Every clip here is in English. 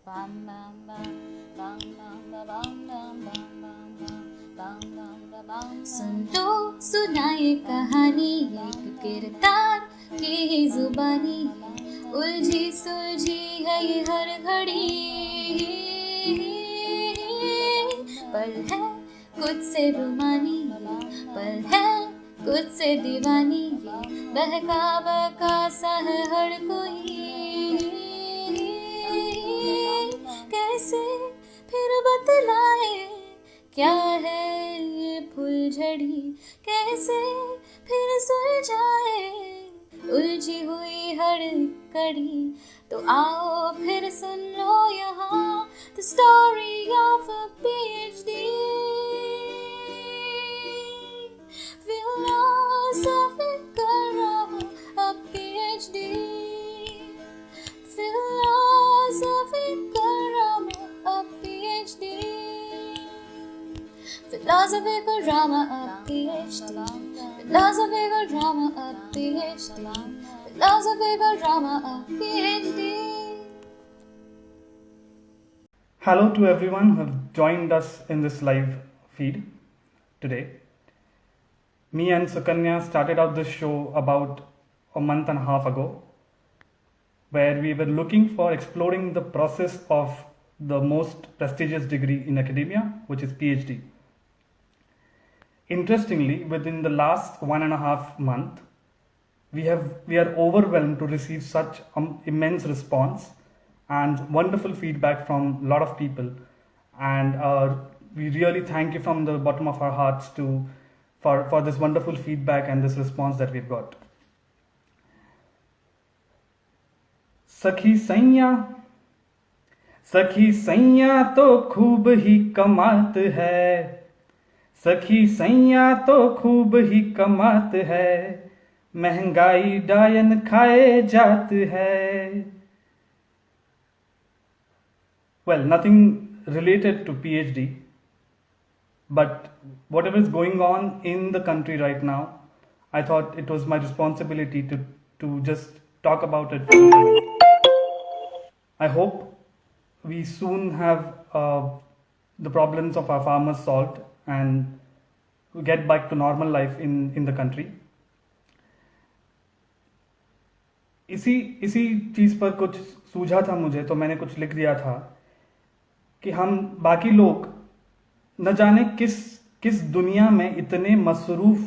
सुन लो सुनाए कहानी एक किरदार की ही जुबानी, उलझी सुलझी है ये हर घड़ी, पल है कुछ से रुमानी, पल है कुछ से दीवानी, बहका बहका सा है हर कोई, कैसे फिर बतलाए क्या है ये फुलझड़ी, कैसे फिर सुलझाए उलझी हुई हर कड़ी। तो आओ फिर सुन लो यहाँ the story of a PhD, philosophical drama, a PhD, philosophical drama, a PhD, philosophical drama, a PhD, philosophical drama, a PhD, philosophical drama, a PhD. Hello to everyone who have joined us in this live feed today. Me and Sukanya started out this show about a month and a half ago, where we were looking for exploring the process of the most prestigious degree in academia, which is PhD. Interestingly, within the last 1.5 months, we are overwhelmed to receive such immense response and wonderful feedback from a lot of people, and we really thank you from the bottom of our hearts for this wonderful feedback and this response that we've got. सखी सैया तो खूब ही कमात है, सखी सैया तो खूब ही कमात है, महंगाई डायन खाए जात है. Well, nothing related to PhD, but whatever is going on in the country right now, I thought it was my responsibility to just talk about it. I hope we soon have the problems of our farmers solved and get back to normal life in the country. इसी चीज़ पर कुछ सूझा था मुझे, तो मैंने कुछ लिख दिया था कि हम बाकी लोग न जाने किस दुनिया में इतने मसरूफ़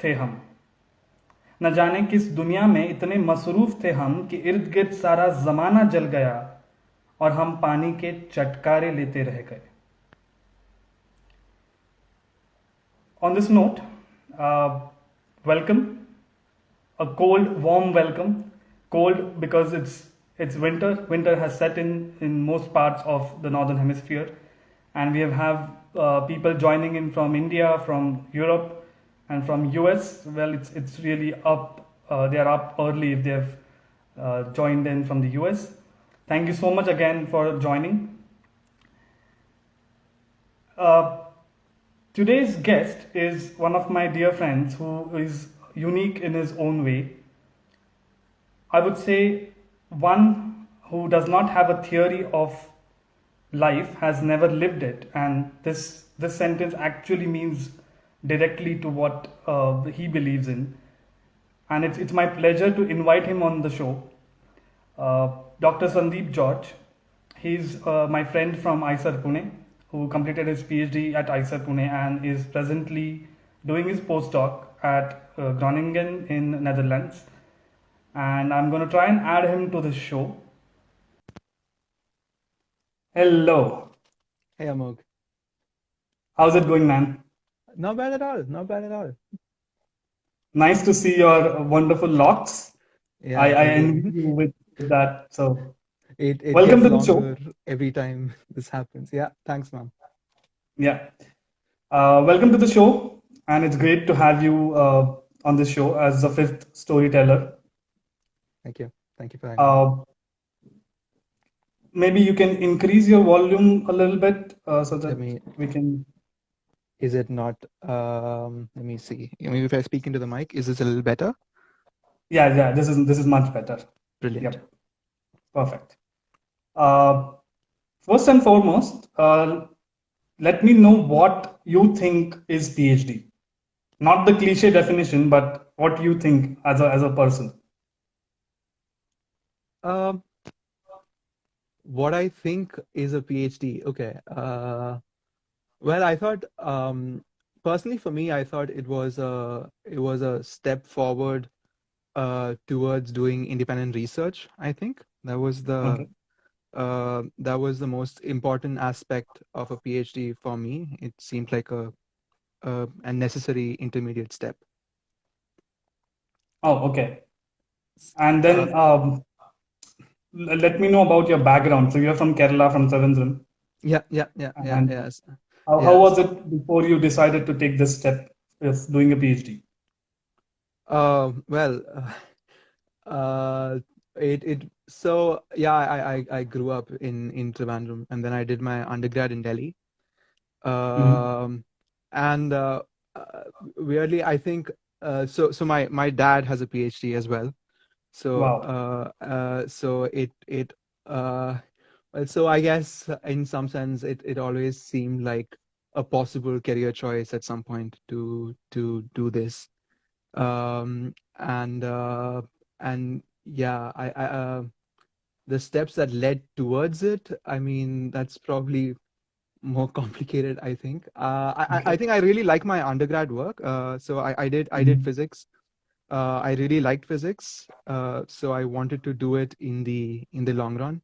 थे हम, न जाने किस दुनिया में इतने मसरूफ़ थे हम कि इर्द गिर्द सारा ज़माना जल गया और हम पानी के चटकारे लेते रह गए. On this note, welcome, a cold, warm welcome. Cold because it's winter. Winter has set in most parts of the northern hemisphere, and we have people joining in from India, from Europe, and from US. Well, it's really up. They are up early if they have joined in from the US. Thank you so much again for joining. Today's guest is one of my dear friends who is unique in his own way. I would say one who does not have a theory of life, has never lived it, and this sentence actually means directly to what he believes in, and it's my pleasure to invite him on the show. Dr. Sandip George, he's my friend from IISER Pune, who completed his PhD at IISER Pune and is presently doing his postdoc at Groningen in Netherlands. And I'm going to try and add him to the show. Hello. Hey, Amogh. How's it going, man? Not bad at all. Not bad at all. Nice to see your wonderful locks. Yeah, I envy you with that. So, it welcome gets to the show. longer every time this happens. Yeah, thanks, man. Yeah. Welcome to the show. And it's great to have you on this show as the fifth storyteller. Thank you. Thank you for having me. Maybe you can increase your volume a little bit so that we can. Is it not? Let me see. If I speak into the mic, is this a little better? Yeah. This is much better. Brilliant. Yep. Perfect. First and foremost, let me know what you think is PhD. Not the cliche definition, but what you think as a person. Um, what I think is a PhD. Okay. Well, I thought personally for me, I thought it was a step forward towards doing independent research. I think Okay. that was the most important aspect of a PhD for me. It seemed like a necessary intermediate step. Oh, okay. And Uh, then let me know about your background. So you're from Kerala, from Trivandrum. yeah, And yes, how yes. was it before you decided to take this step of doing a PhD? Well, uh, it so yeah, I grew up in Trivandrum, and then I did my undergrad in Delhi. Mhm. Um, and uh, weirdly, I think so my dad has a PhD as well. So Wow. it uh, well, so I guess in some sense it always seemed like a possible career choice at some point to do this. And yeah, the steps that led towards it, I mean, that's probably more complicated, I think. I Okay. think I really like my undergrad work. So I did Mhm. physics. I really liked physics. So I wanted to do it in the long run.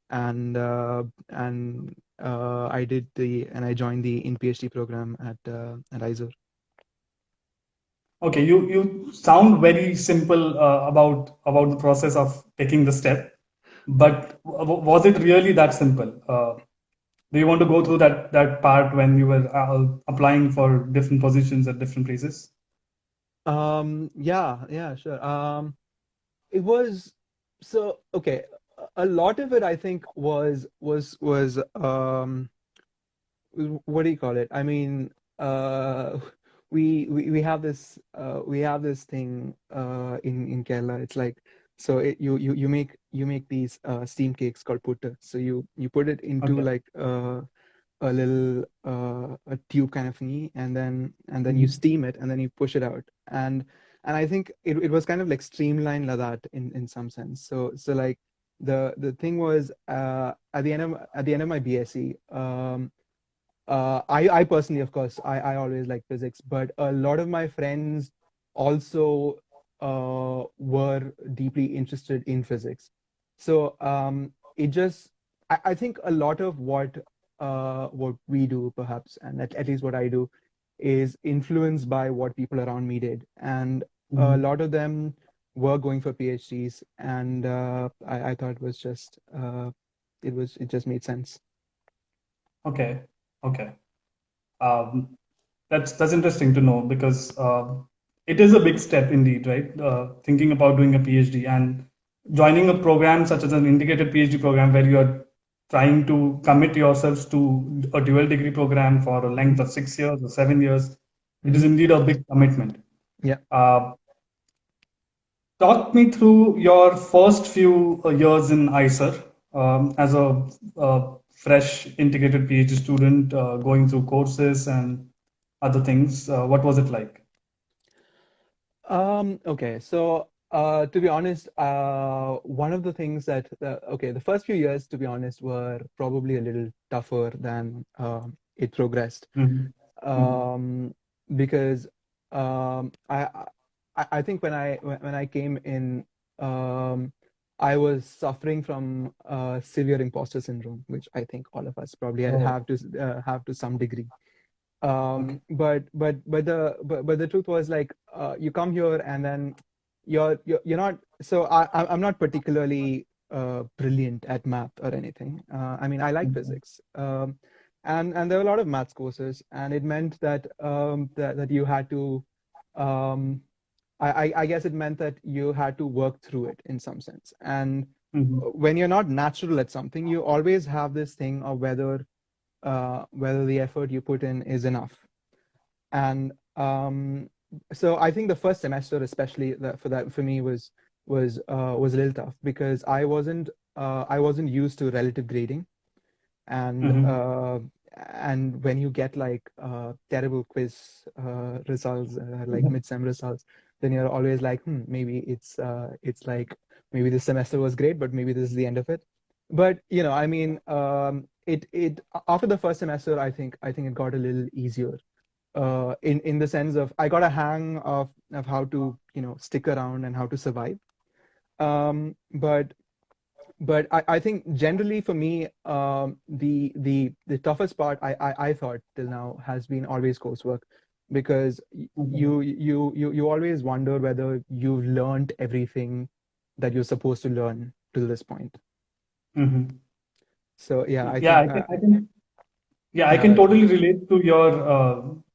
And I joined the in PhD program at IISER. Okay, you sound very simple about the process of taking the step, but was it really that simple? Do you want to go through that part when you were applying for different positions at different places? Yeah, sure. It was so okay. A lot of it, I think, was what do you call it? I mean, we have this thing in Kerala. It's like so you make these steam cakes called putta. So you put it into Okay. like a little a tube kind of thingy, and then you Mhm. steam it, and then you push it out. And I think it was kind of like streamlined like that in some sense. So like the thing was at the end of my BSc. I personally, of course, I always like physics, but a lot of my friends also were deeply interested in physics. So it just, I think a lot of what we do, perhaps, and at least what I do, is influenced by what people around me did, and a Mhm. lot of them were going for PhDs, and I thought it just made sense. Okay. Okay. Um, that's interesting to know because it is a big step indeed, right? Thinking about doing a PhD and joining a program such as an integrated PhD program where you are trying to commit yourselves to a dual degree program for a length of 6 years or 7 years. It is Hmm. indeed a big commitment. Yeah. Uh, Talk me through your first few years in IISER as a fresh integrated PhD student going through courses and other things. What was it like? Okay, so to be honest, one of the things the first few years, to be honest, were probably a little tougher than it progressed. Mhm. Mhm. Um, because I think when I came in, I was suffering from severe imposter syndrome, which I think all of us probably Oh, have to some degree. okay. But the truth was like you come here and then you're not so I'm not particularly brilliant at math or anything. I mean, I like Mhm. physics, and there were a lot of maths courses, and it meant that you had to um, I guess it meant that you had to work through it in some sense. And Mhm. when you're not natural at something, you always have this thing of whether the effort you put in is enough. And so I think the first semester, especially for me, was a little tough because I wasn't used to relative grading. And when you get like terrible quiz results, like midsem results, then you're always like, maybe it's like maybe this semester was great, but maybe this is the end of it. But I mean, it after the first semester, I think it got a little easier, in the sense of I got a hang of how to stick around and how to survive. But I think generally for me, the toughest part I thought till now has been always coursework, because you always wonder whether you've learned everything that you're supposed to learn till this point. Mm-hmm. So yeah, I Yeah, think I can totally relate to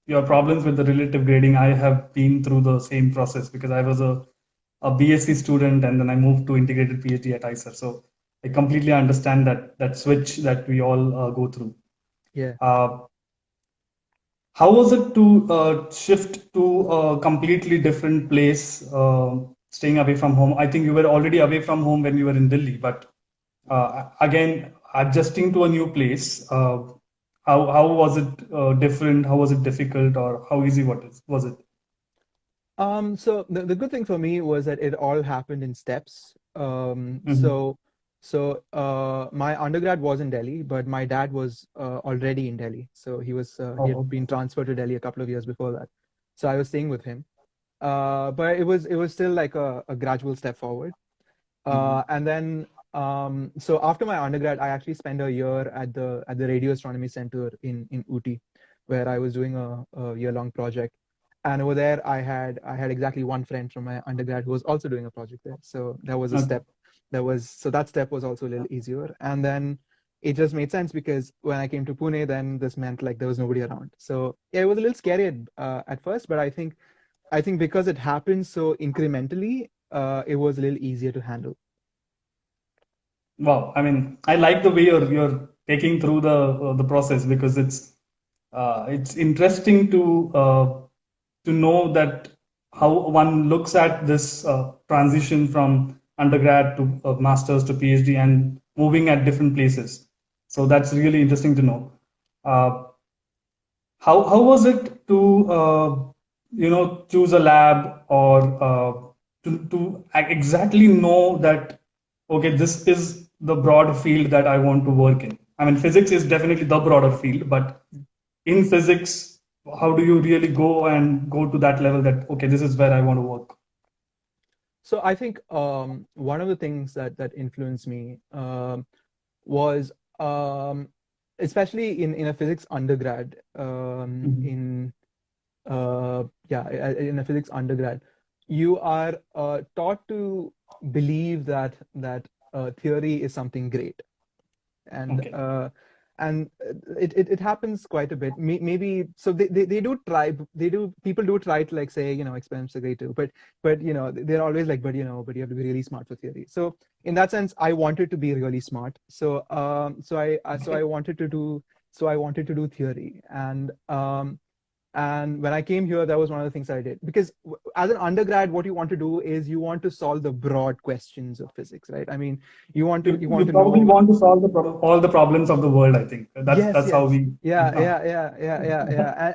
your problems with the relative grading. I have been through the same process because I was a BSc student and then I moved to integrated PhD at IISER. So I completely understand that switch that we all go through. yeah. How was it to shift to a completely different place, staying away from home? I think you were already away from home when you were in Delhi, but again, adjusting to a new place, how was it different? How was it difficult, or how easy was it? So the good thing for me was that it all happened in steps. Mm-hmm. So my undergrad was in Delhi, but my dad was already in Delhi. So he had Oh, been transferred to Delhi a couple of years before that. So I was staying with him. But it was still like a gradual step forward. mm-hmm. And then so after my undergrad, I actually spent a year at the Radio Astronomy Center in Ooty, where I was doing a year-long project. And over there, I had exactly one friend from my undergrad who was also doing a project there. So that was a Okay. step. That step was also a little easier. And then it just made sense because when I came to Pune, then this meant like there was nobody around. So yeah, it was a little scary at first, but I think because it happened so incrementally, it was a little easier to handle. Wow. I mean, I like the way you're taking through the process because it's interesting to know that how one looks at this transition from undergrad to masters to PhD and moving at different places. So that's really interesting to know. Uh, how was it to choose a lab or to exactly know that okay, this is the broad field that I want to work in? I mean, physics is definitely the broader field, but in physics, how do you really go and go to that level that okay, this is where I want to work? So I think one of the things that influenced me was especially in a physics undergrad, Mhm. in a physics undergrad, you are taught to believe that theory is something great, and Okay. it happens quite a bit. Maybe so they do try, people do try to like say experiments are great too, but they're always like, but you have to be really smart for theory. So in that sense, I wanted to be really smart. So I wanted to do theory, and when I came here, that was one of the things I did. Because as an undergrad, what you want to do is you want to solve the broad questions of physics, right? I mean, you You want to probably know. want to solve all the problems of the world. I think Yes, that's how yes. we. Yeah.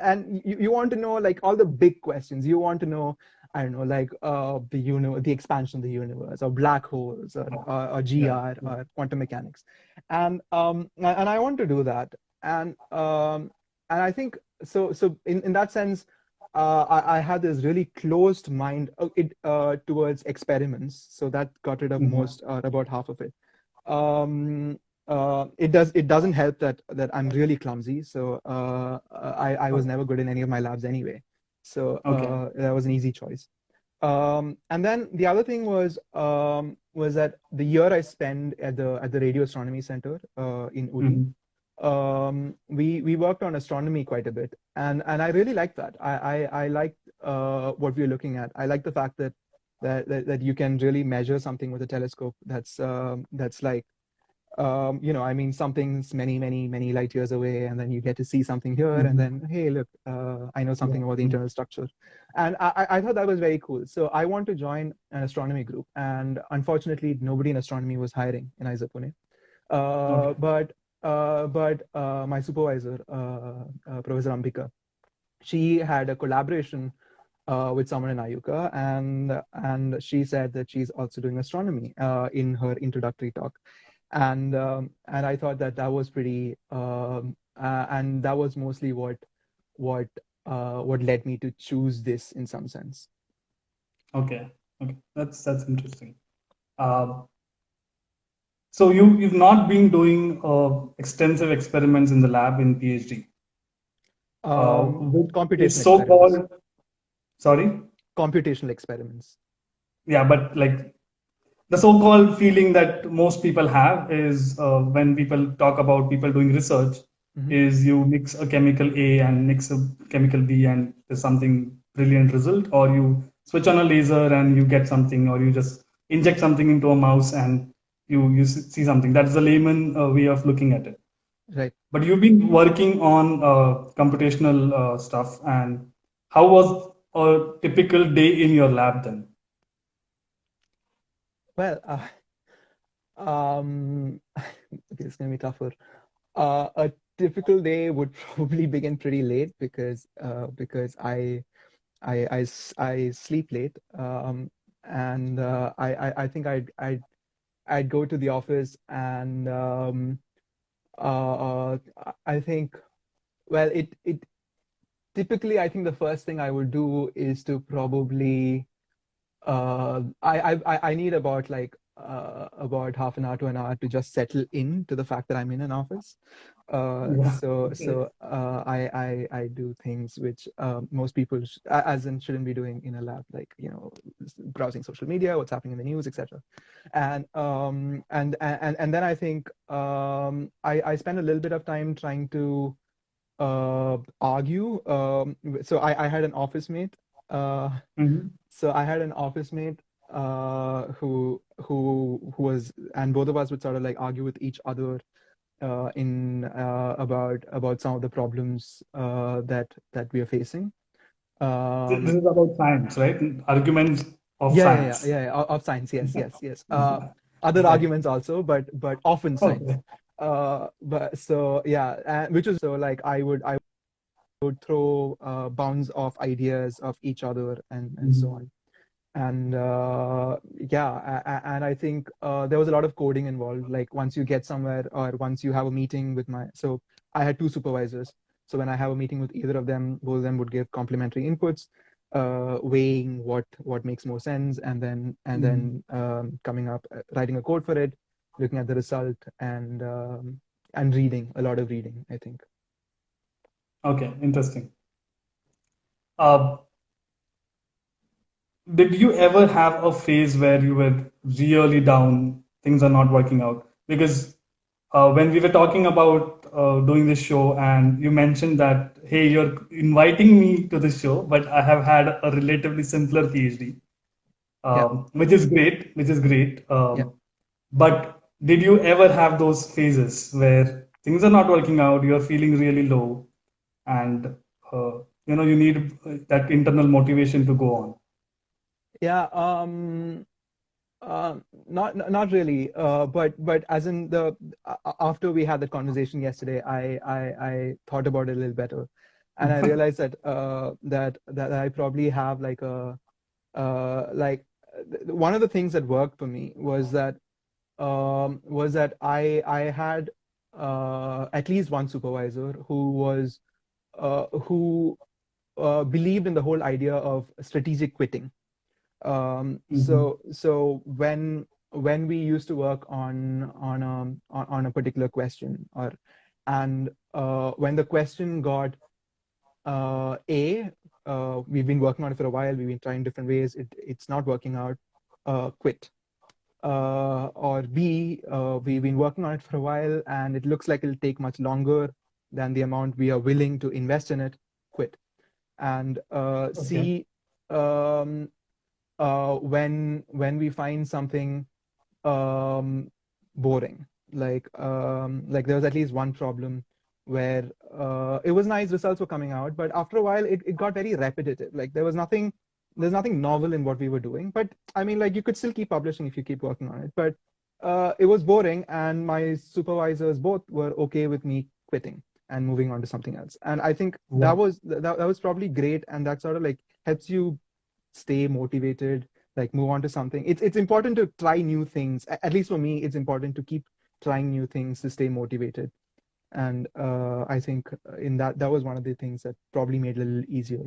And you want to know like all the big questions. You want to know, I don't know, like the expansion of the universe, or black holes, or Yeah. GR, or quantum mechanics, and I want to do that, and I think so in that sense, I had this really closed mind, towards experiments, so that got rid of Mhm. most, about half of it. Um, it doesn't help that I'm really clumsy, so I was Okay. never good in any of my labs anyway. So Okay. that was an easy choice. And then the other thing was that the year I spent at the Radio Astronomy Center in Ooty, Mhm. we worked on astronomy quite a bit, and I really liked that. I liked what we were looking at. I like the fact that you can really measure something with a telescope that's like, I mean, something's many, many, many light years away, and then you get to see something here, and Mhm. then, hey, look, I know Yeah. something about the Mhm. internal structure. And I thought that was very cool. So I want to join an astronomy group, and unfortunately, nobody in astronomy was hiring in IISER Pune. Okay. but my supervisor, Professor Ambika, she had a collaboration with someone in IUCA, and she said that she's also doing astronomy in her introductory talk, and I thought that that was pretty, and that was mostly what what led me to choose this in some sense. Okay, okay, that's interesting. Um, so you've not been doing extensive experiments in the lab in PhD. With this Computational experiments. so-called, sorry, Computational experiments. yeah, but like the so-called feeling that most people have is when people talk about people doing research, Mhm. is you mix a chemical A and mix a chemical B and there's something brilliant result, or you switch on a laser and you get something, or you just inject something into a mouse and you see something. That's the layman way of looking at it. Right. But you've been working on computational stuff, and how was a typical day in your lab then? Well, okay, it's gonna be tougher. A typical day would probably begin pretty late because I sleep late, and I think I'd go to the office, and I think, well, it typically, I think the first thing I would do is to probably I need about half an hour to an hour to just settle in to the fact that I'm in an office. Yeah. I do things which most people as in shouldn't be doing in a lab, like browsing social media, what's happening in the news, etc. And then I think I spend a little bit of time trying to argue. So I had an office mate. Mhm. So I had an office mate who was, and both of us would sort of like argue with each other in about some of the problems that we are facing. This Um, is about science, right? Arguments of science. of science. Yes. Other Okay. arguments also, but often science. Okay. But so yeah, and which was so like I would throw bounds of ideas of each other and so Mhm. on. And and I think there was a lot of coding involved. Like once you get somewhere, or once you have a meeting with so I had two supervisors. So when I have a meeting with either of them, both of them would give complimentary inputs, weighing what makes more sense, Mhm. coming up, writing a code for it, looking at the result, and reading, a lot of reading, I think. Okay, interesting. Uh, did you ever have a phase where you were really down, things are not working out? Because when we were talking about doing this show, and you mentioned that, hey, you're inviting me to this show, but I have had a relatively simpler PhD, Yeah, which is great, which is great. yeah. But did you ever have those phases where things are not working out, you're feeling really low, and uh, you need that internal motivation to go on? Yeah, not really. But as in after we had that conversation yesterday, I thought about it a little better, and I realized that I probably have like a one of the things that worked for me was that I had at least one supervisor who believed in the whole idea of strategic quitting. Mhm. So when we used to work on a particular question, or and when the question got we've been working on it for a while, we've been trying different ways, it's not working out, quit. Or B, we've been working on it for a while and it looks like it'll take much longer than the amount we are willing to invest in it, quit. And Okay. C, um, when we find something boring, like there was at least one problem where it was nice, results were coming out, but after a while it got very repetitive. Like there's nothing novel in what we were doing, but I mean, like you could still keep publishing if you keep working on it, but it was boring, and my supervisors both were okay with me quitting and moving on to something else. And I think that Wow. was probably great, and that sort of like helps you stay motivated, like move on to something. It's important to try new things. At least for me, it's important to keep trying new things to stay motivated. And I think in that was one of the things that probably made it a little easier.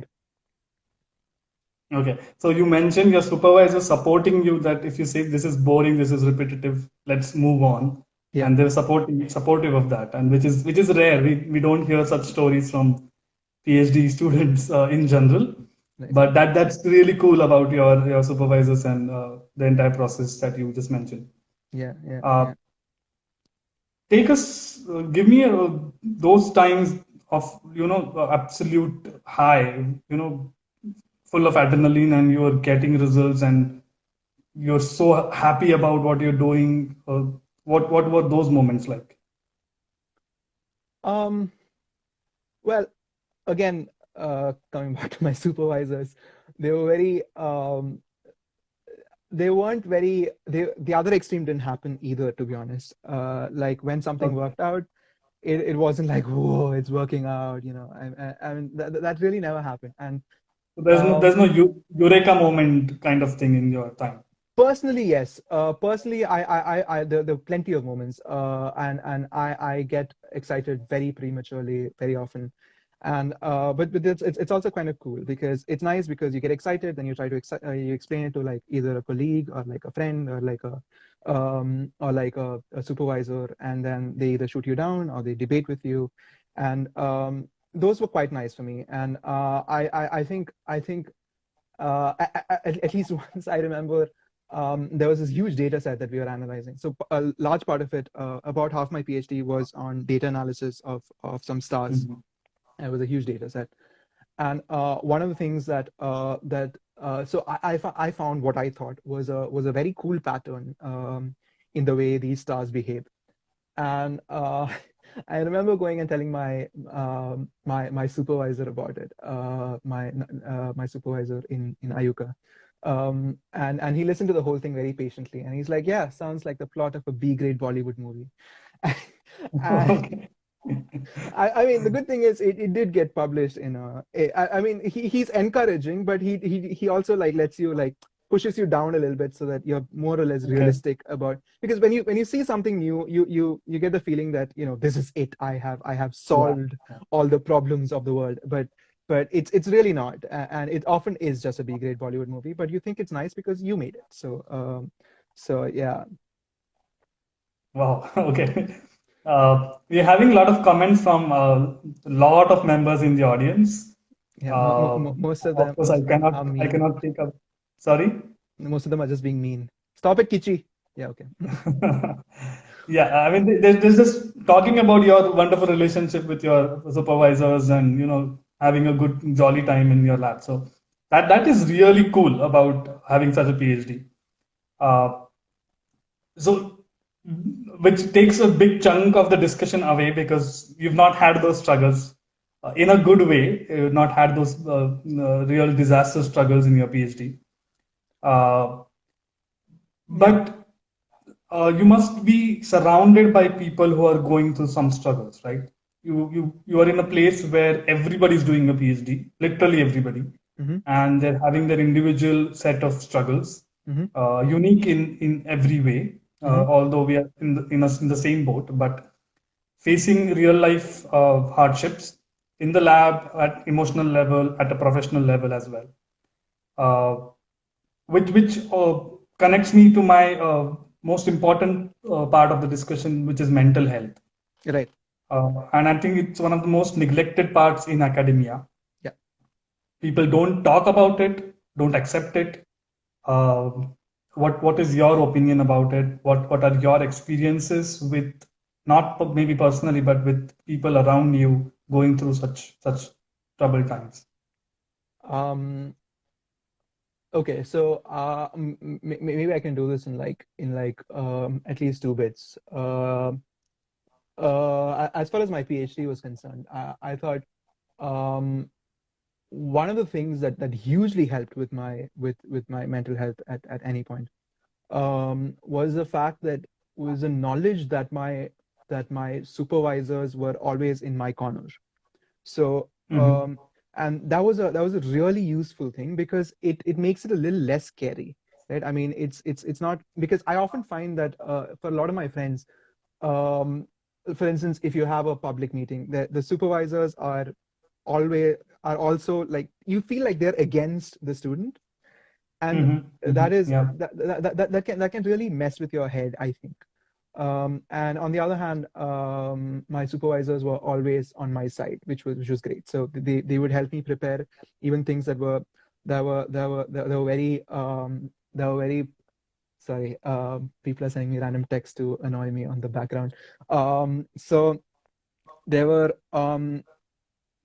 Okay. So you mentioned your supervisor supporting you that if you say this is boring, this is repetitive, let's move on. Yeah, And they're supportive of that, and which is rare. We don't hear such stories from PhD students in general. right. But that's really cool about your supervisors and the entire process that you just mentioned. Yeah, yeah, Uh, yeah. Take us, give me those times of absolute high, full of adrenaline, and you're getting results, and you're so happy about what you're doing. What were those moments like? Um, well, again, coming back to my supervisors, they were very they weren't very the other extreme didn't happen either, to be honest. Like when something Okay. worked out, it wasn't like, whoa, it's working out, I mean that really never happened. And So there's no um, there's no eureka moment kind of thing in your time. personally, yes. Personally, there are plenty of moments, and I get excited very prematurely, very often, and but it's also kind of cool because it's nice because you get excited, then you try to you explain it to like either a colleague or like a friend or like a supervisor, and then they either shoot you down or they debate with you, and those were quite nice for me, and I think at least once I remember there was this huge data set that we were analyzing. So a large part of it, about half my PhD was on data analysis of some stars. Mhm. It was a huge data set. And one of the things so I found what I thought was a very cool pattern in the way these stars behave. And I remember going and telling my supervisor about it, my supervisor in Ayuka, and he listened to the whole thing very patiently, and he's like, "Yeah, sounds like the plot of a B-grade Bollywood movie." And Okay. I mean, the good thing is it did get published in I mean, he's encouraging, but he also like lets you like pushes you down a little bit so that you're more or less Okay. realistic about, because when you see something new, you get the feeling that this is it. I have Yeah. solved all the problems of the world, but it's really not, and it often is just a B grade Bollywood movie. But you think it's nice because you made it. So yeah, Wow. Okay. We're having a lot of comments from a lot of members in the audience. yeah. Uh, Most of of them course, most I of them cannot are I mean. cannot take up. Sorry. Most of them are just being mean. Stop it, Kichi. Yeah, okay. Yeah, I mean, there's just talking about your wonderful relationship with your supervisors, and having a good jolly time in your lab. So that is really cool about having such a PhD. Uh, so which takes a big chunk of the discussion away, because you've not had those struggles in a good way. You've not had those real disaster struggles in your PhD. Uh, Yeah, but you must be surrounded by people who are going through some struggles, right? You are in a place where everybody's doing a PhD, literally everybody, mm-hmm, and they're having their individual set of struggles, mm-hmm, unique in every way. mm-hmm, Although we are in the same boat, but facing real life hardships in the lab, at emotional level, at a professional level as well. Uh, which connects me to my most important part of the discussion, which is mental health. right. And I think it's one of the most neglected parts in academia. Yeah. People don't talk about it, don't accept it. What is your opinion about it? What are your experiences with, not maybe personally, but with people around you going through such troubled times? Um. Okay. So, maybe I can do this in at least two bits. As far as my PhD was concerned, I thought um one of the things that hugely helped with my mental health at any point was the fact that a knowledge that my supervisors were always in my corner. So Mm-hmm. and that was a really useful thing, because it makes it a little less scary, right? I mean, it's not, because I often find that for a lot of my friends, um, for instance, if you have a public meeting, the supervisors always are also like, you feel like they're against the student, and Mm-hmm. Mm-hmm. that is Yeah. that can really mess with your head, I think. And on the other hand, my supervisors were always on my side, which was great. So they would help me prepare even things that were very sorry. People are sending me random text to annoy me on the background. So there were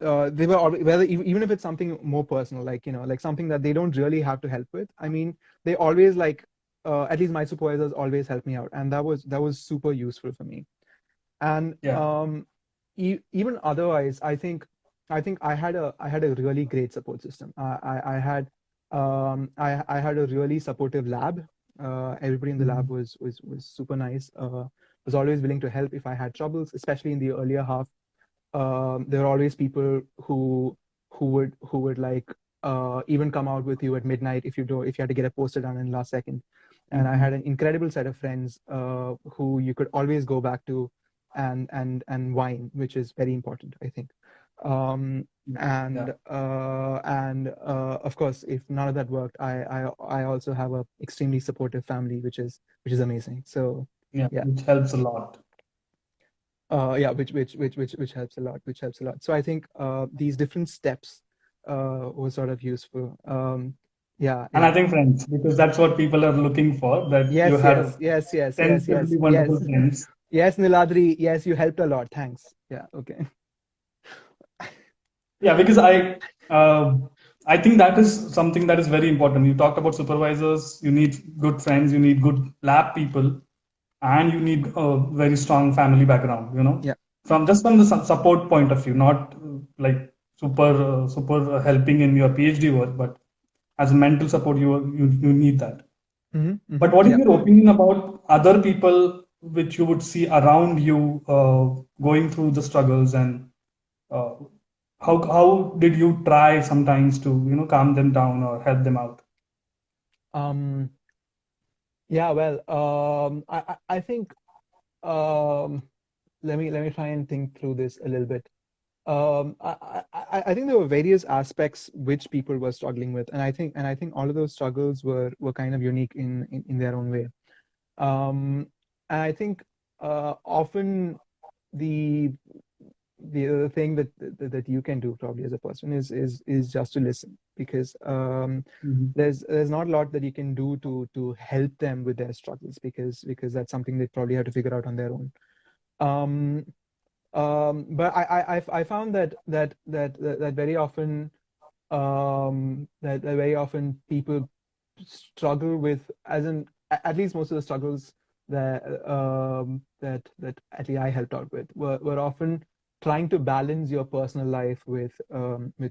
they were always, whether even if it's something more personal, like, like something that they don't really have to help with, I mean, they always like, at least my supervisors always help me out, and that was super useful for me. And Yeah. even otherwise, I think I had a really great support system. I had a really supportive lab. Everybody in the lab Mm-hmm. was super nice. Was always willing to help if I had troubles, especially in the earlier half. There are always people who would like even come out with you at midnight if you had to get a poster done in the last second. And I Mm-hmm. had an incredible set of friends who you could always go back to and whine, which is very important, I think. Um, Yeah. and of course, if none of that worked, I also have a extremely supportive family, which is amazing. So Yeah. yeah. Which helps a lot. Yeah, which helps a lot, which helps a lot. So I think these different steps were sort of useful. Yeah, And I yeah. think friends, because that's what people are looking for, that you Yes, yes, have yes, yes, yes, yes, extensively wonderful yes. friends. Yes, Niladri, yes, you helped a lot. Thanks. Yeah, okay. Yeah, because I think that is something that is very important. You talked about supervisors, you need good friends, you need good lab people, and you need a very strong family background, Yeah. from the support point of view, not like super helping in your PhD work, but as a mental support, you need that. But what is Yeah. your opinion about other people which you would see around you going through the struggles, and uh, how did you try sometimes to calm them down or help them out? Um, yeah, well, I think um let me try and think through this a little bit. I think there were various aspects which people were struggling with, and I think all of those struggles were kind of unique in their own way. And I think often the the other thing that you can do probably as a person is just to listen, because Mhm. there's not a lot that you can do to help them with their struggles, because that's something they probably have to figure out on their own. Um, but I found that very often, that very often people struggle with, as in at least most of the struggles that at least I helped out with were often trying to balance your personal life with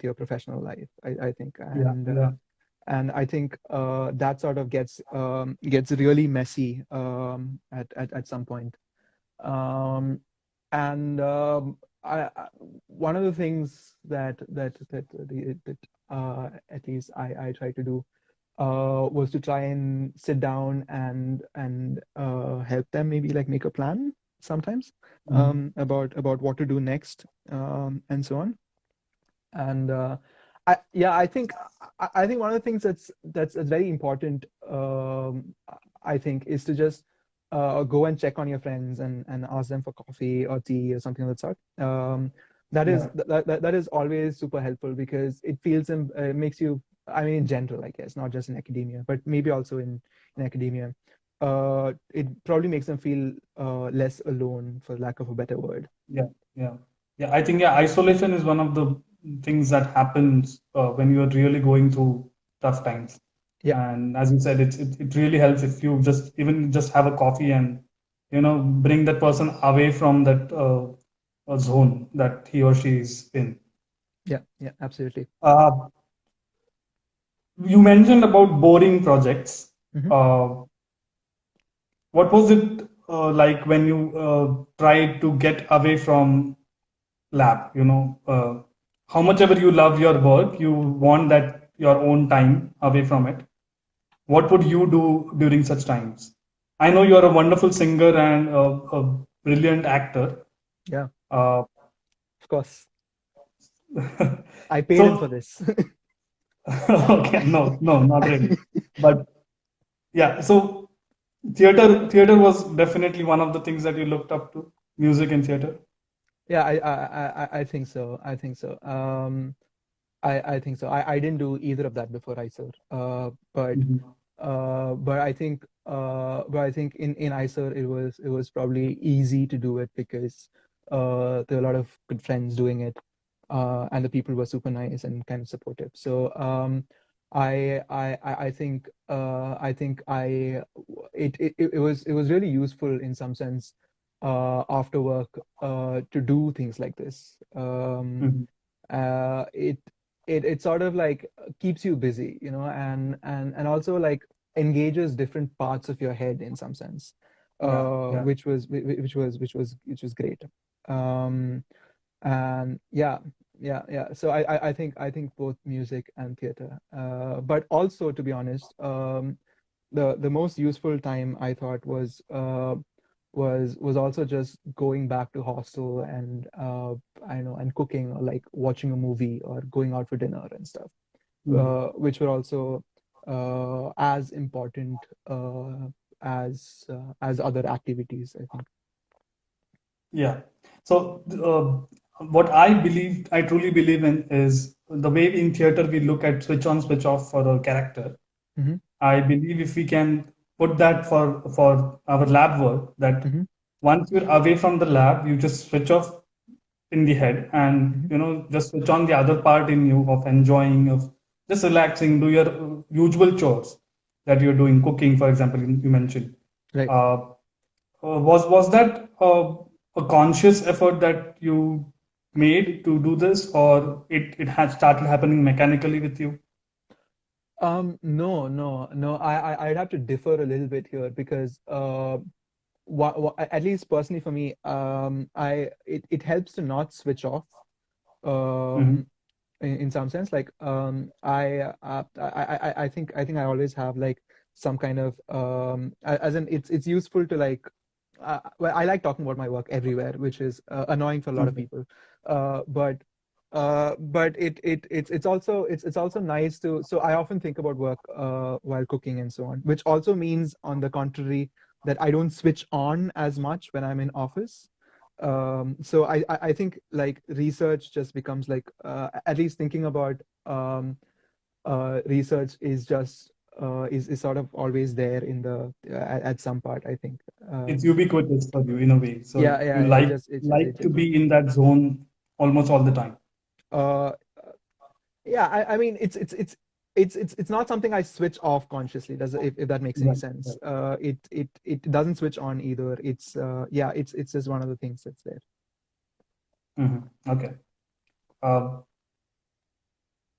your professional life. I think, Yeah, yeah. and I think that sort of gets really messy at some point. Um, and one of the things that at least I try to do was to try and sit down and help them, maybe like make a plan sometimes, Mhm. about what to do next, and so on. And I think one of the things that's very important, I think, is to just go and check on your friends and ask them for coffee or tea or something of that sort. Yeah, That is always super helpful, because it makes you, I mean, in general, I guess, not just in academia, but maybe also in academia, it probably makes them feel less alone, for lack of a better word. yeah, yeah, yeah. I think, yeah, isolation is one of the things that happens when you're really going through tough times. Yeah. And as you said, it really helps if you just have a coffee and bring that person away from that zone that he or she is in. Yeah. Yeah. Absolutely. Uh, you mentioned about boring projects. Mhm. Uh, what was it? like when you try to get away from lab, how much ever you love your work, you want that your own time away from it. What would you do during such times? I know you are a wonderful singer and a brilliant actor. Yeah, Uh, of course. I paid him for so, this. okay, no, no, not really. But yeah, so theater was definitely one of the things that you looked up to, music and theater. Yeah, I think so. I think so. I think so. I didn't do either of that before IISER. Mhm. But I think in IISER it was probably easy to do it because there were a lot of good friends doing it, and the people were super nice and kind of supportive. So I think it was really useful in some sense after work to do things like this. Mhm. It it sort of like keeps you busy, and also like engages different parts of your head in some sense, Yeah, yeah. which was great. Um, and yeah. So I think both music and theater. But also, to be honest, the most useful time I thought was also just going back to hostel and I know and cooking or like watching a movie or going out for dinner and stuff, Mhm. which were also as important as other activities, I think. Yeah. So, what I truly believe in is the way in theater we look at switch on, switch off for a character. Hmm. I believe if we can put that for our lab work, that Hmm. once you're away from the lab, you just switch off in the head and Hmm. just switch on the other part in you of enjoying, of just relaxing, do your usual chores that you're doing, cooking, for example, you mentioned. Right. Uh, was that a conscious effort that you made to do this, or it had started happening mechanically with you? No, no, no. I'd have to differ a little bit here because at least personally for me, it helps to not switch off. Hmm. Um, in some sense, like I think I always have like some kind of as in it's useful to like well, I like talking about my work everywhere, which is annoying for a lot of people. But it's also nice to. So I often think about work while cooking and so on, which also means, on the contrary, that I don't switch on as much when I'm in office. So I think like research just becomes like at least thinking about research is just is sort of always there in the at some part, I think. It's um, ubiquitous for you in a way. So yeah, yeah, you it like just it like to just be in that zone almost all the time. uh yeah, I mean it's not something I switch off consciously, does it, if that makes any Right. sense. Right. It doesn't switch on either. It's yeah, it's just one of the things that's there. Okay. Uh,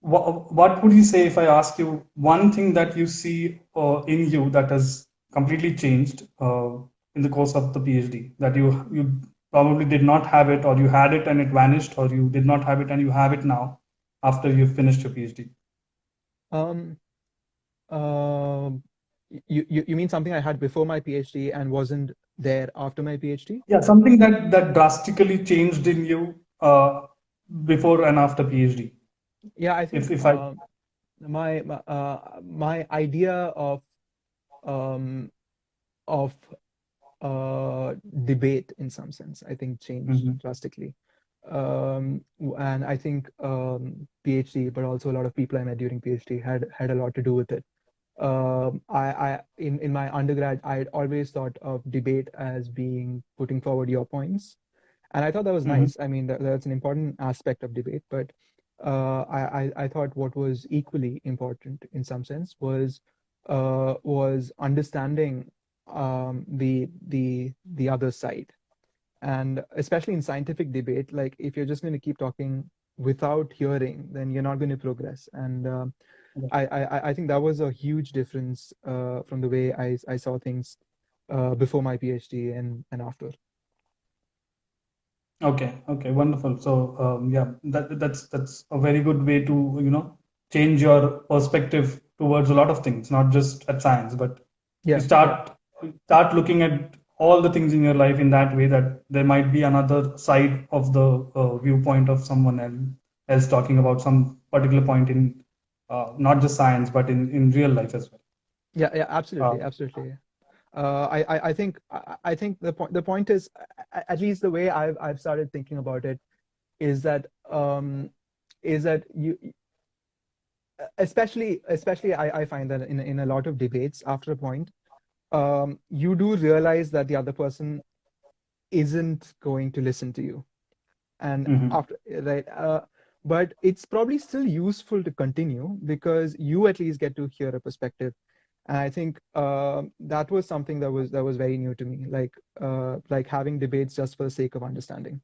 what would you say if I ask you one thing that you see in you that has completely changed in the course of the PhD, that you probably did not have it, or you had it and it vanished, or you did not have it and you have it now after you've finished your PhD? um um you mean something I had before my PhD and wasn't there after my PhD? Yeah, something that drastically changed in you before and after PhD. Yeah, I think If I my idea um of debate in some sense, I think, changed Mhm. drastically. And I think PhD, but also a lot of people I met during PhD had a lot to do with it. In my undergrad, I had always thought of debate as being putting forward your points, and I thought that was Mhm. nice. I mean, that's an important aspect of debate, but I thought what was equally important in some sense was understanding the other side, and especially in scientific debate, like if you're just going to keep talking without hearing, then you're not going to progress. And I think that was a huge difference from the way I saw things before my PhD and after. Okay, wonderful. So yeah, that's a very good way to change your perspective towards a lot of things, not just at science, but you Yeah, yeah, start looking at all the things in your life in that way, that there might be another side of the viewpoint of someone else talking about some particular point in not just science but in real life as well. yeah, Uh, absolutely, absolutely. I think the point is, at least the way I've started thinking about it is that you, especially I find that in a lot of debates, after a point, you do realize that the other person isn't going to listen to you, and mhm. after, right, but it's probably still useful to continue because you at least get to hear a perspective. And I think that was something that was very new to me, like having debates just for the sake of understanding.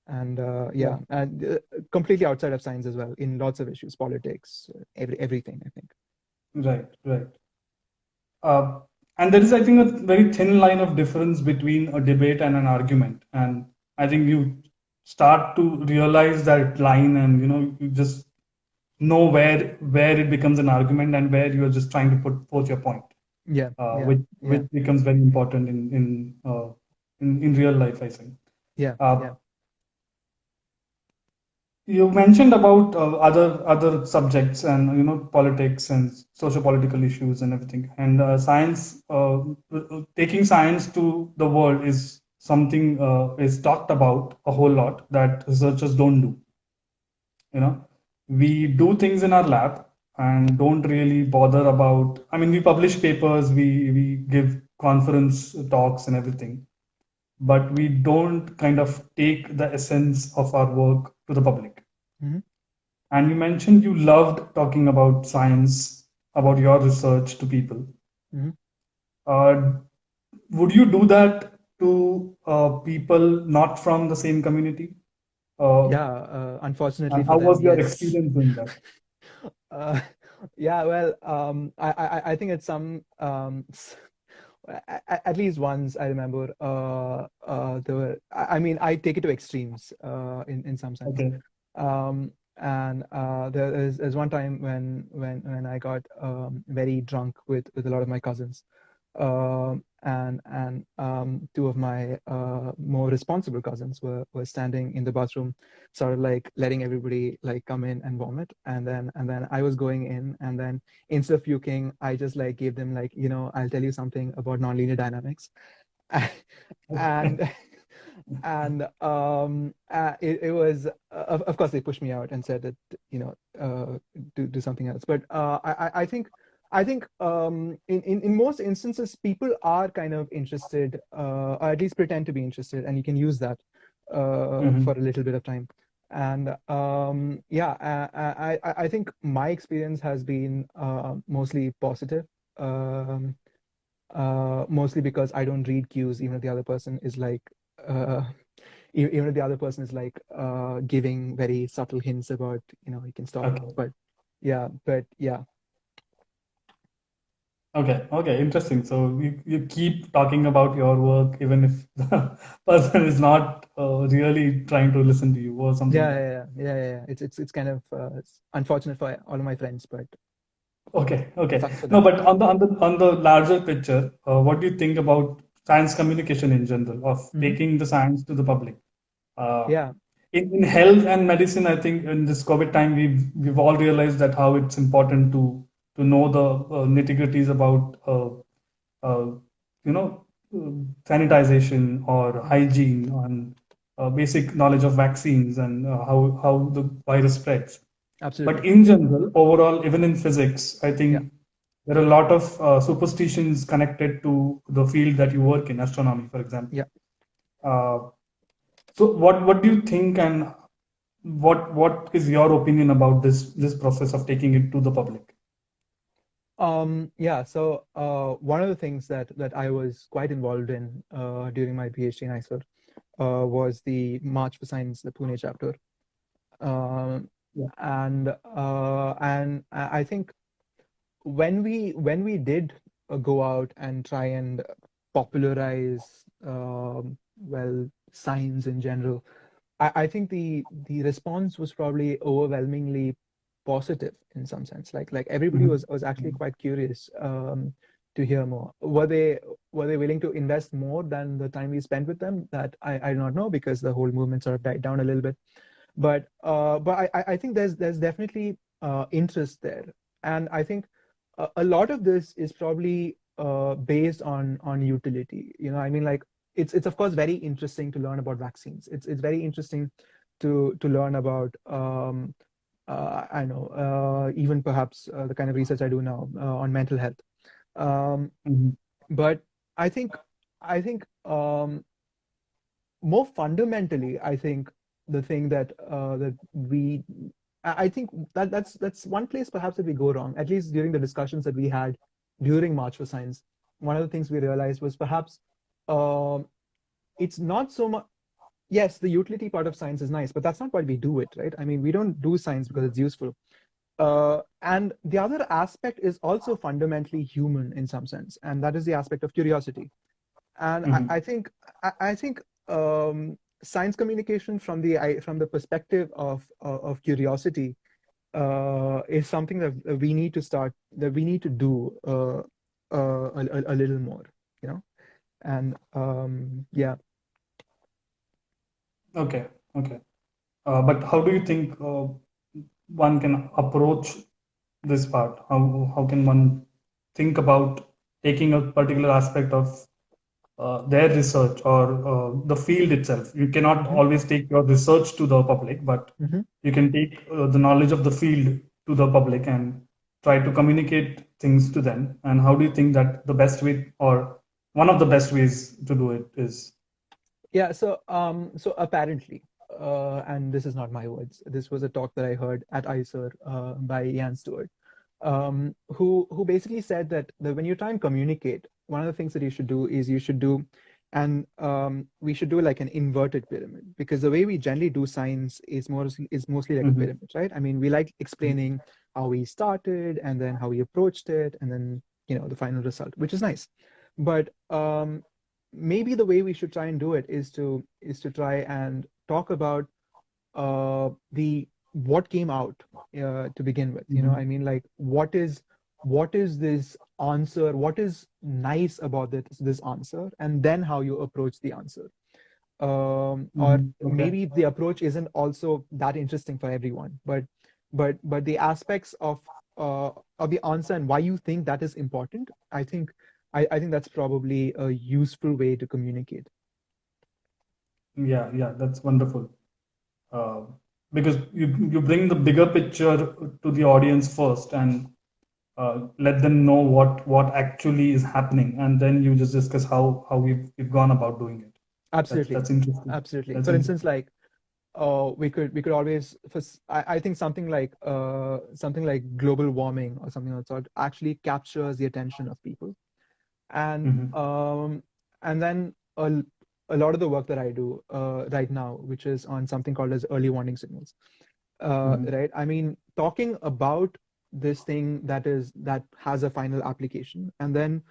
And Yeah, yeah, and completely outside of science as well, in lots of issues, politics, everything, I think. right. Uh, and there is, I think, a very thin line of difference between a debate and an argument. And I think you start to realize that line, and you just know where it becomes an argument and where you are just trying to put forth your point, Yeah, yeah, which yeah, becomes very important in real life, I think. yeah, Uh, yeah. You mentioned about other subjects and politics and socio-political issues and everything. And science, taking science to the world is something is talked about a whole lot that researchers don't do. You know, we do things in our lab and don't really bother about. I mean, we publish papers, we give conference talks and everything, but we don't kind of take the essence of our work to the public. Hmm. And you mentioned you loved talking about science, about your research to people. Hmm. Uh, would you do that to people not from the same community? Uh, Yeah, unfortunately and for how them, was your yes. experience doing that? uh, yeah, well, I think it's at least once I remember, there were, I mean, I take it to extremes, in some sense. Okay. And there's one time when I got very drunk with a lot of my cousins, and two of my more responsible cousins were standing in the bathroom, sort of like letting everybody like come in and vomit, and then I was going in, and then instead of puking, I just like gave them, like, I'll tell you something about nonlinear dynamics. and it was, of course they pushed me out and said that, do something else. But I think in most instances people are kind of interested, or at least pretend to be interested, and you can use that for Mhm. a little bit of time. And yeah, I think my experience has been mostly positive. Um, Mostly because I don't read cues, even if the other person is like, uh, even if the other person is like giving very subtle hints about, you can stop. Okay. But yeah. Okay, interesting. So you keep talking about your work even if the person is not really trying to listen to you or something Yeah, like yeah, that. yeah, yeah, yeah, yeah. It's kind of it's unfortunate for all of my friends, but Okay. sucks for No, them. but on the larger picture, what do you think about science communication in general, of Hmm. taking the science to the public? Uh, Yeah, in health and medicine, I think in this COVID time, we've all realized that how it's important to know the nitty-gritties about uh, you know sanitization or hygiene, and basic knowledge of vaccines and how the virus spreads. But absolutely. in general, overall, even in physics, I Yeah. think there are a lot of superstitions connected to the field that you work in, astronomy, for example. Yeah. Uh, so, what do you think, and what is your opinion about this process of taking it to the public? Yeah, so one of the things that I was quite involved in during my PhD in IISER was the March for Science, the Pune chapter. Um, Yeah. and I think when we did go out and try and popularize well science in general. I think the response was probably overwhelmingly positive in some sense. Like everybody Mhm. was actually quite curious to hear more. Were they willing to invest more than the time we spent with them? That I do not know, because the whole movement sort of died down a little bit. But I think there's definitely interest there, and I think a lot of this is probably based on utility. I mean, like it's of course very interesting to learn about vaccines. It's very interesting to learn about I know even perhaps the kind of research I do now on mental health. Um, Mhm. but I think more fundamentally, I think the thing that we I think that's one place perhaps that we go wrong, at least during the discussions that we had during March for Science. One of the things we realized was perhaps um, it's not so much. Yes, the utility part of science is nice, but that's not why we do it, right? I mean, we don't do science because it's useful. And the other aspect is also fundamentally human in some sense, and that is the aspect of curiosity. And I, Mhm. I think I think science communication from the perspective of curiosity is something that we need to do a little more, you know. And yeah. Okay, okay. But how do you think one can approach this part? How can one think about taking a particular aspect of their research or the field itself? You cannot Mhm, always take your research to the public, but mhm. you can take the knowledge of the field to the public and try to communicate things to them. And how do you think that the best way, or one of the best ways to do it is? Yeah, so apparently, and this is not my words. This was a talk that I heard at IISER by Ian Stewart, who basically said that when you try and communicate, one of the things that you should do is you should do, and we should do like an inverted pyramid, because the way we generally do science is mostly like a Mhm. pyramid, right? I mean, we like explaining how we started and then how we approached it, and then the final result, which is nice, but maybe the way we should try and do it is to try and talk about the what came out to begin with. Mhm. I mean, like what is this answer, what is nice about this answer, and then how you approach the answer. Or Mhm. Okay. maybe the approach isn't also that interesting for everyone, but the aspects of the answer and why you think that is important, I think that's probably a useful way to communicate. Yeah, yeah, that's wonderful. Uh, because you bring the bigger picture to the audience first and let them know what actually is happening, and then you just discuss how we've gone about doing it. Absolutely, That's interesting. absolutely. That's For instance, interesting. like we could always I think something like global warming or something like that actually captures the attention of people. and Hmm. um and then a lot of the work that I do right now, which is on something called as early warning signals, Hmm. right? I mean, talking about this thing that has a final application, and then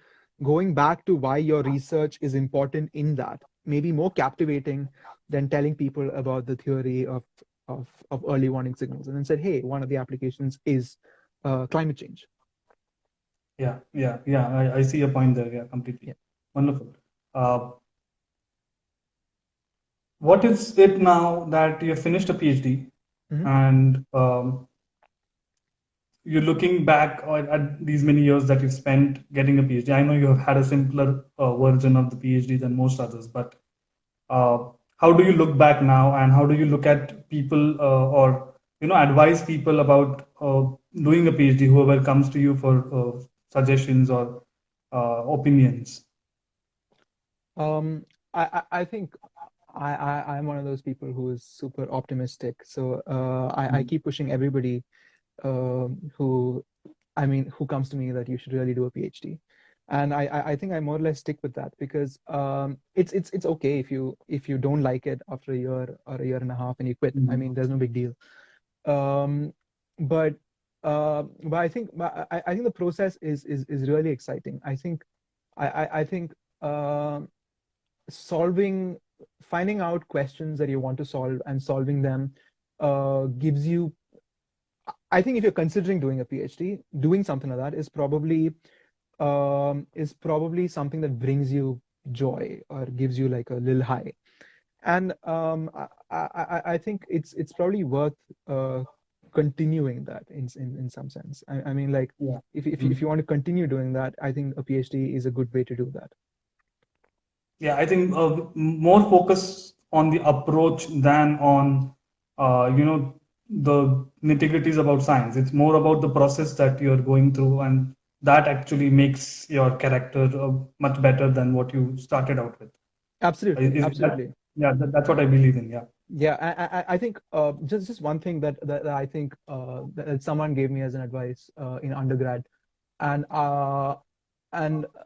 going back to why your research is important in that, may be more captivating than telling people about the theory of early warning signals, and then said, hey, one of the applications is climate change. Yeah, yeah, yeah. I see your point there. Yeah, completely. Yeah. Wonderful. Uh, what is it now that you have finished a PhD Mhm. and you're looking back at these many years that you've spent getting a PhD? I know you have had a simpler version of the PhD than most others, but uh, how do you look back now, and how do you look at people or advise people about doing a PhD? Whoever comes to you for suggestions or opinions. Um, I think I'm one of those people who is super optimistic. So I Mhm. keep pushing everybody who who comes to me that you should really do a PhD. And I think I more or less stick with that, because it's okay if you don't like it after a year or a year and a half and you quit. I Mhm. mean, there's no big deal. Um, but but I think the process is really exciting. I think finding out questions that you want to solve and solving them gives you. I think if you're considering doing a PhD, doing something like that is probably something that brings you joy or gives you like a little high. And I think it's probably worth continuing that in some sense. I mean, like, Yeah. if you want to continue doing that, I think a PhD is a good way to do that. Yeah, I think more focus on the approach than on the nitty-gritties about science. It's more about the process that you're going through, and that actually makes your character much better than what you started out with. Absolutely, Is that, absolutely. yeah, that's what I believe in. Yeah. Yeah, I think just one thing that I think that someone gave me as an advice in undergrad, and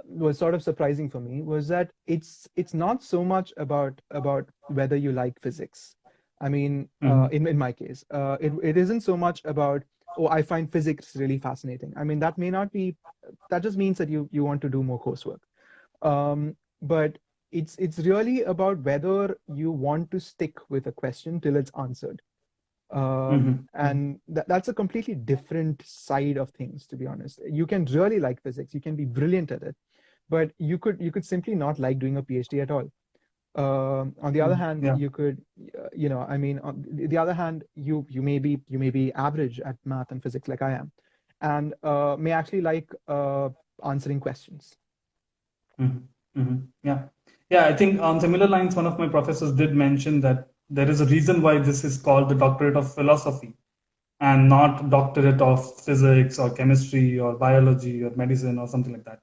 was sort of surprising for me, was that it's not so much about whether you like physics. I mean, Mhm. in my case, it isn't so much about, oh, I find physics really fascinating. I mean, that may not be, that just means that you want to do more coursework. But it's really about whether you want to stick with a question till it's answered. Mhm. And that's a completely different side of things, to be honest. You can really like physics, you can be brilliant at it, but you could simply not like doing a PhD at all. On the other hand, Yeah. you could, I mean, on the other hand, you may be average at math and physics like I am, and may actually like answering questions. Yeah. Yeah, I think on similar lines, one of my professors did mention that there is a reason why this is called the doctorate of philosophy and not doctorate of physics or chemistry or biology or medicine or something like that.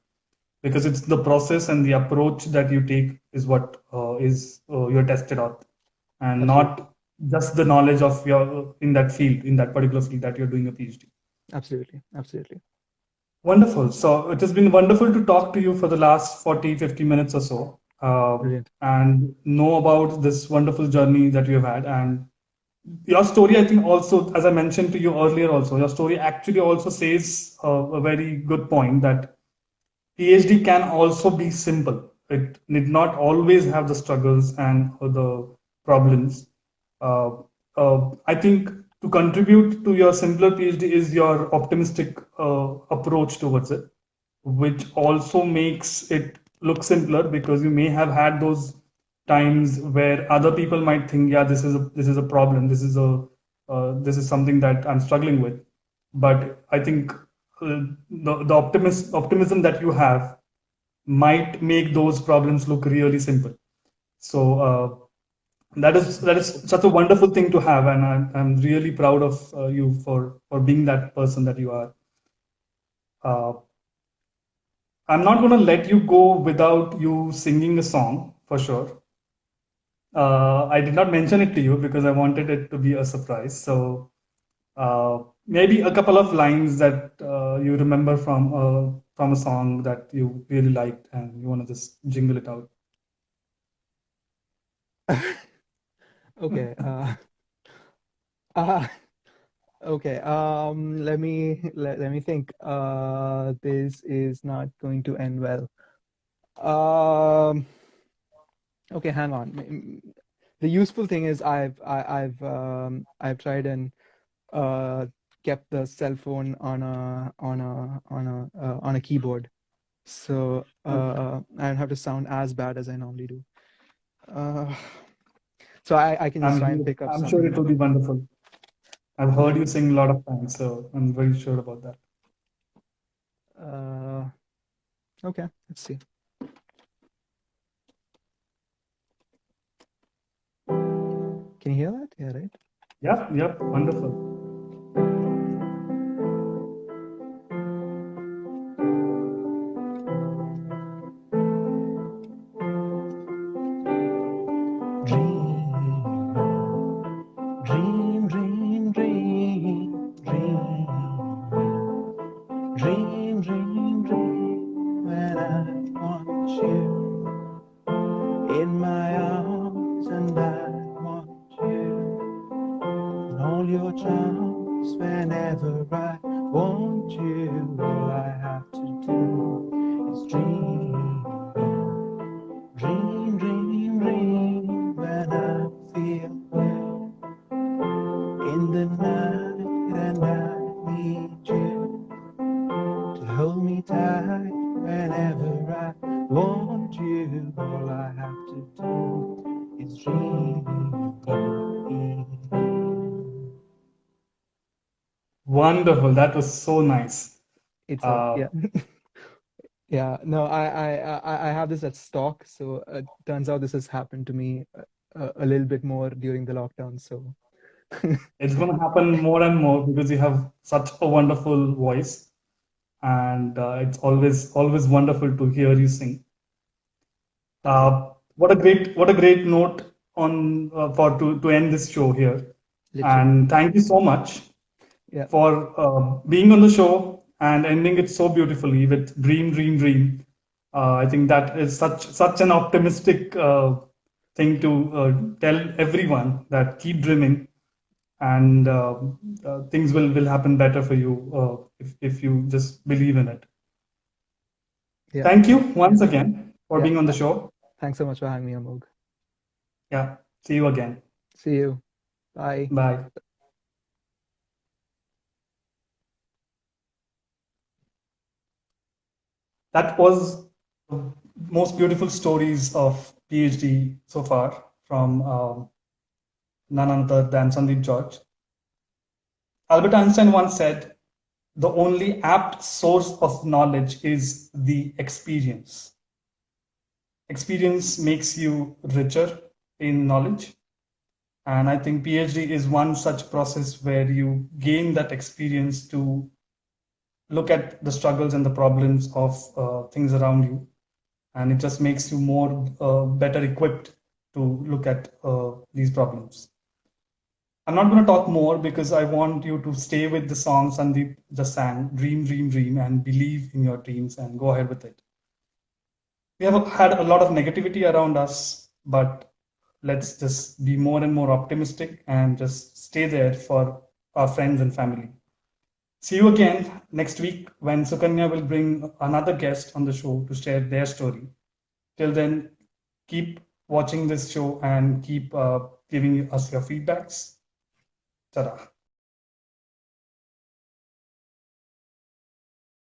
Because it's the process and the approach that you take is what is you're tested on, and Absolutely, not just the knowledge of your in that field, in that particular field that you're doing a PhD. absolutely, absolutely. Wonderful. So it has been wonderful to talk to you for the last 40, 50 minutes or so, Brilliant. and know about this wonderful journey that you have had. And your story, I think, also, as I mentioned to you earlier, also, your story actually also says a very good point that PhD can also be simple. It need not always have the struggles and the problems. Uh, I think to contribute to your simpler PhD is your optimistic approach towards it, which also makes it look simpler because you may have had those times where other people might think, yeah, this is a problem, this is something that I'm struggling with. But I think the optimism that you have might make those problems look really simple. So that is such a wonderful thing to have, and I'm really proud of you for being that person that you are. Uh, I'm not going to let you go without you singing a song for sure. I did not mention it to you because I wanted it to be a surprise. So maybe a couple of lines that you remember from a song that you really liked and you want to just jingle it out. Okay. Uh, okay. Let me think. This is not going to end well. Um, okay, hang on. The useful thing is I've tried and uh kept the cell phone on a keyboard, so I don't have to sound as bad as I normally do. Uh, so I can just try and pick up I'm sure it something. will be wonderful. I've heard you sing a lot of times, so I'm very sure about that. Uh, okay, let's see. Can you hear that? Yeah, right? Yep, yep, wonderful. Dream, dream, dream, dream, dream, dream, dream, when I want you in my arms and I want you in all your charms whenever I want you. All I have to do is dream. in the night, and I need you to hold me tight whenever I want you. All I have to do is dream. Wonderful. That was so nice. It's a Uh, yeah. Yeah, no, I have this at stock, so turns out this has happened to me a little bit more during the lockdown. So it's going to happen more and more because you have such a wonderful voice, and it's always wonderful to hear you sing. thank you. What a great note on for to end this show here. Literally, And thank you so much yeah, for being on the show and ending it so beautifully with dream, dream, dream. I think that is such an optimistic thing to tell everyone that keep dreaming and things will happen better for you if you just believe in it. yeah, Thank you yeah, once again for yeah. being on the show. Thanks so much for having me, Amogh. Yeah, see you again. See you. Bye. Bye. That was the most beautiful stories of PhD so far from none other than Sandip George. Albert Einstein once said, the only apt source of knowledge is the experience. Experience makes you richer in knowledge. And I think PhD is one such process where you gain that experience to look at the struggles and the problems of things around you. And it just makes you more better equipped to look at these problems. I'm not going to talk more because I want you to stay with the song Sandeep just sang, Dream, Dream, Dream, and believe in your dreams and go ahead with it. We have had a lot of negativity around us, but let's just be more and more optimistic and just stay there for our friends and family. See you again next week when Sukanya will bring another guest on the show to share their story. Till then, keep watching this show and keep giving us your feedbacks. Ta-da.